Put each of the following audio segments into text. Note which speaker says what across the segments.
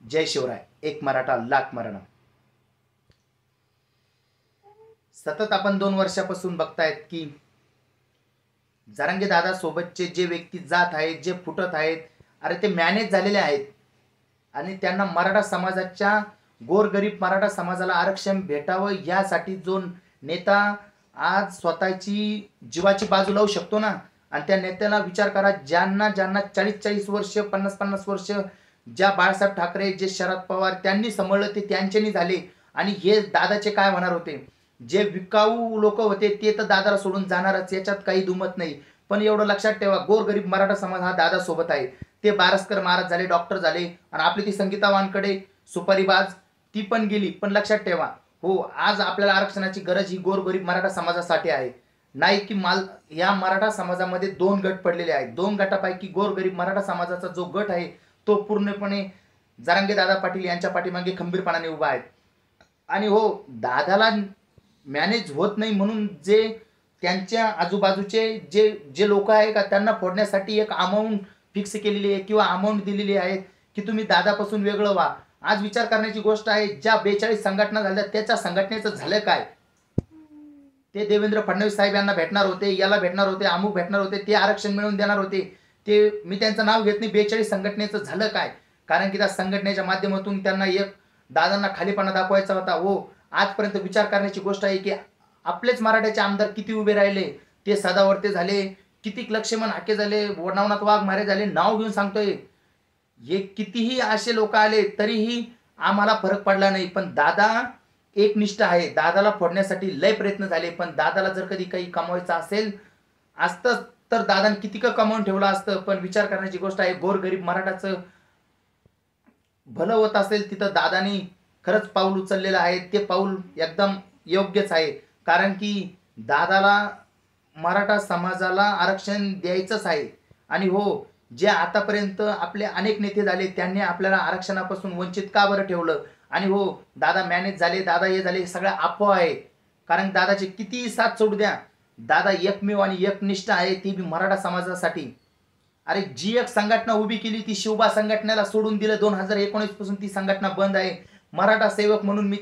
Speaker 1: जय शिवराय, एक मराठा लाख मरण. सतत आपण 2 वर्षापासून बघतायत की जरांगे दादा सोबतचे जे व्यक्ती जात आहेत, जे फुटत आहेत, अरे ते मॅनेज झालेले आहेत आणि त्यांना मराठा समाजाच्या गोरगरीब मराठा समाजाला आरक्षण भेटावं यासाठी जो नेता आज स्वतःची जीवाची बाजू लावू शकतो ना, आणि त्या नेत्याला विचार करा, ज्यांना ज्यांना 40-40 वर्ष 50-50 वर्ष ज्या बाळासाहेब ठाकरे, जे शरद पवार त्यांनी सांभाळलं ते त्यांच्यानी झाले, आणि हे दादाचे काय होणार होते. जे विकाऊ लोक होते ते तर दादाला सोडून जाणारच, याच्यात काही दुमत नाही. पण एवढं लक्षात ठेवा, गोरगरीब मराठा समाज हा दादा सोबत आहे. ते बारसकर महाराज झाले, डॉक्टर झाले, आणि आपली ती संगीता वानकडे सुपारीबाज ती पण गेली. पण लक्षात ठेवा, हो, आज आपल्याला आरक्षणाची गरज ही गोरगरीब मराठा समाजासाठी आहे, नाही की या मराठा समाजामध्ये 2 गट पडलेले आहेत. 2 गटापैकी गोरगरीब मराठा समाजाचा जो गट आहे तो पूर्णपणे जरांगे दादा पाटील यांच्या पाठीमागे खंबीरपणाने उभा आहे. आणि हो, दादाला मॅनेज होत नाही म्हणून जे त्यांच्या आजूबाजूचे जे जे लोक आहे का, त्यांना फोडण्यासाठी एक अमाऊंट फिक्स केलेली आहे किंवा अमाऊंट दिलेली आहे की तुम्ही दादापासून वेगळं व्हा. आज विचार करण्याची गोष्ट आहे, ज्या 42 संघटना झाल्या त्याच्या संघटनेचं झालं काय. ते देवेंद्र फडणवीस साहेब यांना भेटणार होते, याला भेटणार होते, अमुक भेटणार होते, ते आरक्षण मिळवून देणार होते. ते मी त्यांचं नाव घेत नाही. 42 संघटनेचं झालं काय. कारण की त्या संघटनेच्या माध्यमातून त्यांना एक दादांना खालीपणा दाखवायचा होता. हो, आजपर्यंत विचार करण्याची गोष्ट आहे की आपलेच मराठ्याचे आमदार किती उभे राहिले, ते सदावर्ते झाले, किती लक्ष्मण हाके झाले, नवनाथ वाघमारे झाले, नाव घेऊन सांगतोय. हे कितीही असे लोक आले तरीही आम्हाला फरक पडला नाही. पण दादा एकनिष्ठ आहे. दादाला फोडण्यासाठी लय प्रयत्न झाले, पण दादाला जर कधी काही कमवायचं असेल असतं तर दादाने किती कमावून ठेवलं असतं. पण विचार करण्याची गोष्ट आहे, गोरगरीब मराठाचं भलं होत असेल तिथं दादानी खरंच पाऊल उचललेलं आहे. ते पाऊल एकदम योग्यच आहे. कारण की दादाला मराठा समाजाला आरक्षण द्यायचंच आहे. आणि हो, जे आतापर्यंत आपले अनेक नेते झाले त्यांनी आपल्याला आरक्षणापासून वंचित का बरं ठेवलं. आणि हो, दादा मॅनेज झाले, दादा हे झाले, हे सगळ्या अफवा आहे. कारण दादाचे कितीही साथ सोडू द्या, दादा एकमेव आणि एकनिष्ठ आहे, ती बी मराठा समाजासाठी. अरे जी एक संघटना उभी केली ती शिवबा संघटनेला सोडून दिलं. 2019 पासून ती संघटना बंद आहे. मराठा सेवक म्हणून मी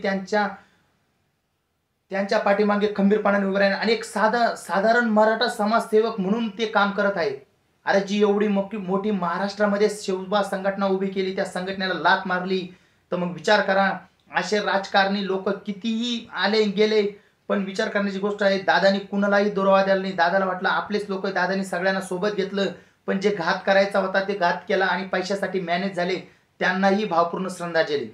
Speaker 1: त्यांच्या पाठीमागे खंबीरपणाने उभे राहीन आणि एक साधारण मराठा समाजसेवक म्हणून ते काम करत आहे. अरे जी एवढी मोठी महाराष्ट्रामध्ये शिवबा संघटना उभी केली, त्या संघटनेला लाथ मारली, तर मग विचार करा असे राजकारणी लोक कितीही आले गेले. पण विचार करण्याची गोष्ट आहे, दादानी कुणालाही दुरावा द्यायला नाही. दादाला वाटलं आपलेच लोक, दादानी सगळ्यांना सोबत घेतलं. पण जे घात करायचा होता ते घात केला आणि पैशासाठी मॅनेज झाले, त्यांनाही भावपूर्ण श्रद्धांजली.